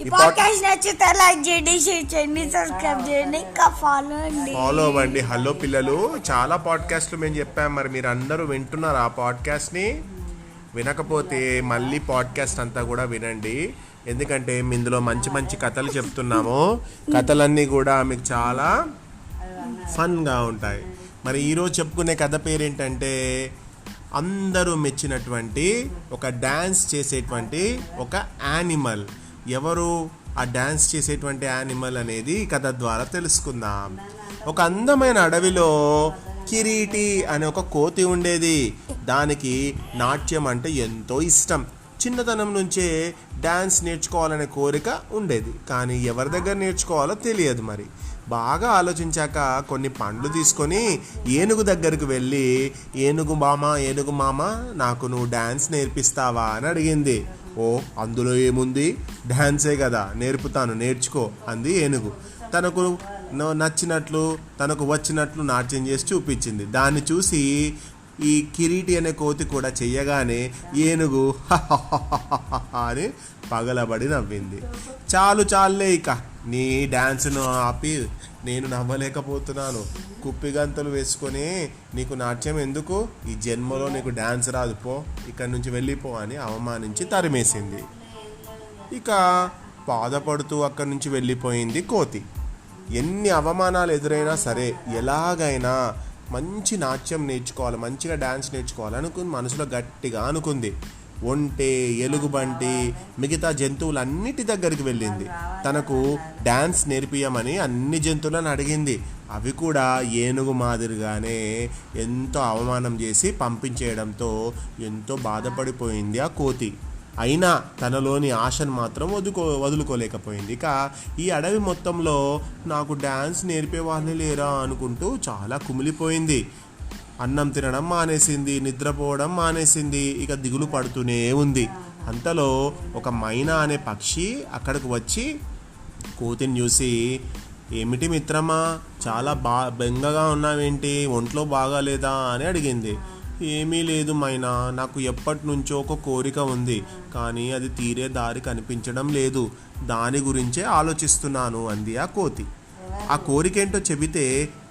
ఈ పాడ్కాస్ట్ నచ్చితే లైక్ చేయండి, షేర్ చేయండి, సబ్స్క్రైబ్ చేయండి, ఇంకా ఫాలో అవ్వండి. హలో పిల్లలు, చాలా పాడ్కాస్ట్లు మేము చెప్పాం, మరి మీరు అందరూ వింటున్నారు ఆ పాడ్కాస్ట్ని? వినకపోతే మళ్ళీ పాడ్కాస్ట్ అంతా కూడా వినండి, ఎందుకంటే ఇందులో మంచి మంచి కథలు చెప్తున్నాము. కథలన్నీ కూడా మీకు చాలా ఫన్గా ఉంటాయి. మరి ఈరోజు చెప్పుకునే కథ పేరేంటంటే, అందరూ మెచ్చినటువంటి ఒక డ్యాన్స్ చేసేటువంటి ఒక యానిమల్. ఎవరు ఆ డ్యాన్స్ చేసేటువంటి యానిమల్ అనేది ఈ కథ ద్వారా తెలుసుకుందాం. ఒక అందమైన అడవిలో కిరీటి అనే ఒక కోతి ఉండేది. దానికి నాట్యం అంటే ఎంతో ఇష్టం. చిన్నతనం నుంచే డ్యాన్స్ నేర్చుకోవాలనే కోరిక ఉండేది, కానీ ఎవరి దగ్గర నేర్చుకోవాలో తెలియదు. మరి బాగా ఆలోచించాక కొన్ని పండ్లు తీసుకొని ఏనుగు దగ్గరికి వెళ్ళి, ఏనుగు మామ నాకు నువ్వు డ్యాన్స్ నేర్పిస్తావా అని అడిగింది. ఓ, అందులో ఏముంది, డ్యాన్సే కదా, నేర్చుకో అంది ఏనుగు. తనకు నచ్చినట్లు తనకు వచ్చినట్లు నాట్యం చేసి చూపించింది. దాన్ని చూసి ఈ కిరీటి అనే కోతి కూడా చెయ్యగానే ఏనుగు అని పగలబడి నవ్వింది. చాలులే, ఇక నీ డ్యాన్స్ను ఆపి నేను నవ్వలేకపోతున్నాను. కుప్పిగంతులు వేసుకొని నీకు నాట్యం ఎందుకు, ఈ జన్మలో నీకు డ్యాన్స్ రాదు, పో, ఇక్కడి నుంచి వెళ్ళిపో అని అవమానించి తరిమేసింది. ఇక బాధపడుతూ అక్కడి నుంచి వెళ్ళిపోయింది కోతి. ఎన్ని అవమానాలు ఎదురైనా సరే ఎలాగైనా మంచి నాట్యం నేర్చుకోవాలి, మంచిగా డ్యాన్స్ నేర్చుకోవాలి అనుకుని మనసులో గట్టిగా అనుకుంది. ఒంటె, ఎలుగుబంటి, మిగతా జంతువులన్నిటి దగ్గరికి వెళ్ళింది. తనకు డ్యాన్స్ నేర్పియమని అన్ని జంతువులను అడిగింది. అవి కూడా ఏనుగు మాదిరిగానే ఎంతో అవమానం చేసి పంపించేయడంతో ఎంతో బాధపడిపోయింది ఆ కోతి. అయినా తనలోని ఆశను మాత్రం వదులుకోలేకపోయింది. ఇక ఈ అడవి మొత్తంలో నాకు డ్యాన్స్ నేర్పే వాళ్ళే లేరా అనుకుంటూ చాలా కుమిలిపోయింది. అన్నం తినడం మానేసింది, నిద్రపోవడం మానేసింది, ఇక దిగులు పడుతూనే ఉంది. అంతలో ఒక మైనా అనే పక్షి అక్కడికి వచ్చి కోతిని చూసి, ఏమిటి మిత్రమా, చాలా బెంగగా ఉన్నావేంటి, ఒంట్లో బాగాలేదా అని అడిగింది. ఏమీ లేదు మైనా, నాకు ఎప్పటి నుంచో ఒక కోరిక ఉంది, కానీ అది తీరే దారి కనిపించడం లేదు, దాని గురించే ఆలోచిస్తున్నాను అంది ఆ కోతి. ఆ కోరికేంటో చెబితే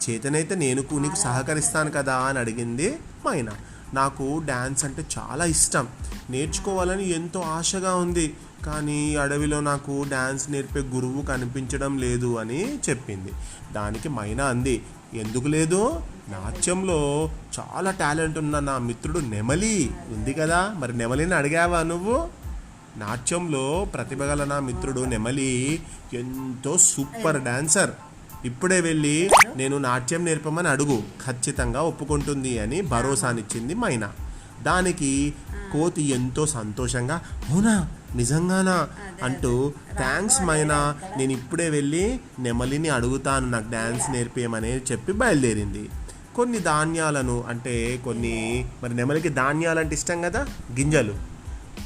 చేతనైతే నేను నీకు సహకరిస్తాను కదా అని అడిగింది మైనా. నాకు డ్యాన్స్ అంటే చాలా ఇష్టం, నేర్చుకోవాలని ఎంతో ఆశగా ఉంది, కానీ అడవిలో నాకు డ్యాన్స్ నేర్పే గురువు కనిపించడం లేదు అని చెప్పింది. దానికి మైనా అంది, ఎందుకు లేదు, నాట్యంలో చాలా టాలెంట్ ఉన్న నా మిత్రుడు నెమలి ఉంది కదా, మరి నెమలిని అడిగావా నువ్వు? నాట్యంలో ప్రతిభ గల నా మిత్రుడు నెమలి ఎంతో సూపర్ డాన్సర్, ఇప్పుడే వెళ్ళి నేను నాట్యం నేర్పమని అడుగు, ఖచ్చితంగా ఒప్పుకుంటుంది అని భరోసానిచ్చింది మైనా. దానికి కోతి ఎంతో సంతోషంగా, అవునా, నిజంగానా అంటూ, థ్యాంక్స్ మైనా, నేను ఇప్పుడే వెళ్ళి నెమలిని అడుగుతాను నాకు డ్యాన్స్ నేర్పేయమని చెప్పి బయలుదేరింది. కొన్ని ధాన్యాలను మరి నెమలికి ధాన్యాలంటే ఇష్టం కదా, గింజలు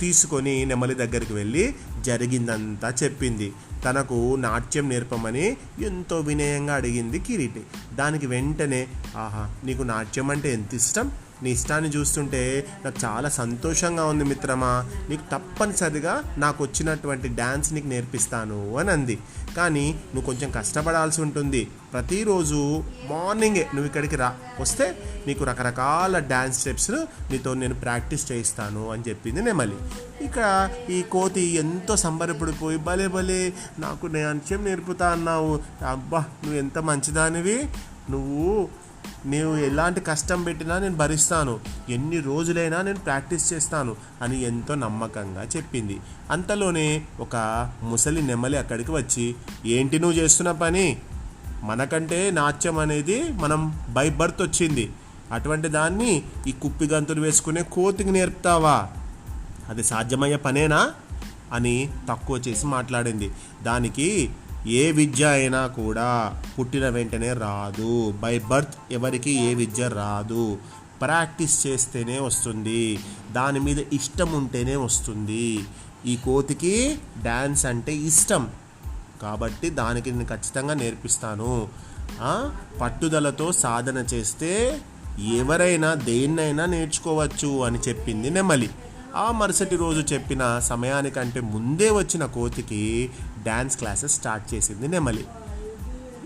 తీసుకొని నెమలి దగ్గరికి వెళ్ళి జరిగిందంతా చెప్పింది. తనకు నాట్యం నేర్పమని ఎంతో వినయంగా అడిగింది కిరీటి. దానికి వెంటనే, ఆహా, నీకు నాట్యం అంటే ఎంత ఇష్టం, నీ ఇష్టాన్ని చూస్తుంటే నాకు చాలా సంతోషంగా ఉంది మిత్రమా, నీకు తప్పనిసరిగా నాకు వచ్చినటువంటి డ్యాన్స్ నీకు నేర్పిస్తాను అని అంది. కానీ నువ్వు కొంచెం కష్టపడాల్సి ఉంటుంది, ప్రతిరోజు మార్నింగే నువ్వు ఇక్కడికి వస్తే నీకు రకరకాల డ్యాన్స్ స్టెప్స్ నీతో నేను ప్రాక్టీస్ చేయిస్తాను అని చెప్పింది నెమలి. ఇక ఈ కోతి ఎంతో సంబరపడిపోయి, భలే నాకు నాట్యం నేర్పుతా అన్నావు, అబ్బా నువ్వు ఎంత మంచిదానివి, నీవు ఎలాంటి కష్టం పెట్టినా నేను భరిస్తాను, ఎన్ని రోజులైనా నేను ప్రాక్టీస్ చేస్తాను అని ఎంతో నమ్మకంగా చెప్పింది. అంతలోనే ఒక ముసలి నెమలి అక్కడికి వచ్చి, ఏంటి నువ్వు చేస్తున్న పని, మనకంటే నాట్యం అనేది మనం బై బర్త్ వచ్చింది, అటువంటి దాన్ని ఈ కుప్పి గంతులు వేసుకునే కోతికి నేర్పుతావా, అది సాధ్యమయ్యే పనేనా అని తక్కువ చేసి మాట్లాడింది. దానికి ఏ విద్య అయినా కూడా పుట్టిన వెంటనే రాదు, బై బర్త్ ఎవరికి ఏ విద్య రాదు, ప్రాక్టీస్ చేస్తేనే వస్తుంది, దాని మీద ఇష్టం ఉంటేనే వస్తుంది. ఈ కోతికి డ్యాన్స్ అంటే ఇష్టం కాబట్టి దానికి నేను ఖచ్చితంగా నేర్పిస్తాను, పట్టుదలతో సాధన చేస్తే ఎవరైనా దేన్నైనా నేర్చుకోవచ్చు అని చెప్పింది నెమలి. ఆ మరుసటి రోజు చెప్పిన సమయానికంటే ముందే వచ్చిన కోతికి డ్యాన్స్ క్లాసెస్ స్టార్ట్ చేసింది నెమలి.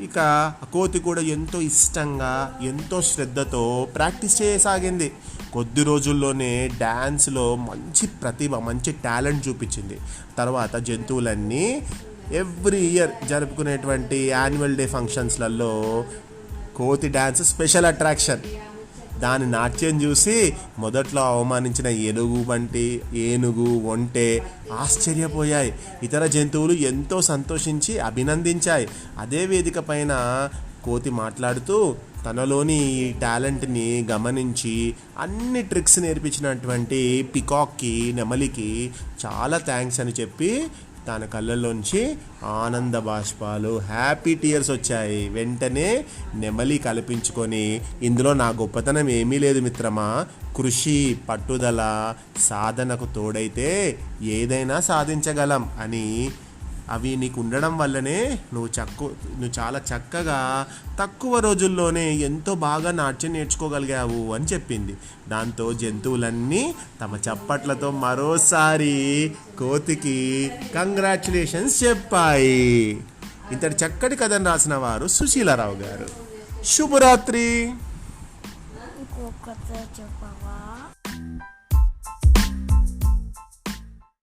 ఇక కోతి కూడా ఎంతో ఇష్టంగా ఎంతో శ్రద్ధతో ప్రాక్టీస్ చేయసాగింది. కొద్ది రోజుల్లోనే డ్యాన్స్లో మంచి ప్రతిభ, మంచి టాలెంట్ చూపించింది. తర్వాత జంతువులన్నీ ఎవ్రీ ఇయర్ జరుపుకునేటువంటి యాన్యువల్ డే ఫంక్షన్స్లలో కోతి డ్యాన్స్ స్పెషల్ అట్రాక్షన్. దాని నాట్యం చూసి మొదట్లో అవమానించిన ఏనుగు, ఒంటె ఆశ్చర్యపోయాయి. ఇతర జంతువులు ఎంతో సంతోషించి అభినందించాయి. అదే వేదిక పైన కోతి మాట్లాడుతూ తనలోని ఈ టాలెంట్ని గమనించి అన్ని ట్రిక్స్ నేర్పించినటువంటి పికాక్కి, నెమలికి చాలా థ్యాంక్స్ అని చెప్పి తన కళ్ళల్లోంచి ఆనంద బాష్పాలు, హ్యాపీ టీయర్స్ వచ్చాయి. వెంటనే నెమలి కల్పించుకొని, ఇందులో నా గొప్పతనం ఏమీ లేదు మిత్రమా, కృషి, పట్టుదల, సాధనకు తోడైతే ఏదైనా సాధించగలం అని, అవి నీకు ఉండడం వల్లనే నువ్వు చాలా చక్కగా తక్కువ రోజుల్లోనే ఎంతో బాగా నాట్యం నేర్చుకోగలిగావు అని చెప్పింది. దాంతో జంతువులన్నీ తమ చప్పట్లతో మరోసారి కోతికి కంగ్రాచులేషన్స్ చెప్పాయి. ఇంతటి చక్కటి కథను రాసిన వారు సుశీలారావు గారు. శుభరాత్రి. ఇంకొకటి చెప్పవా?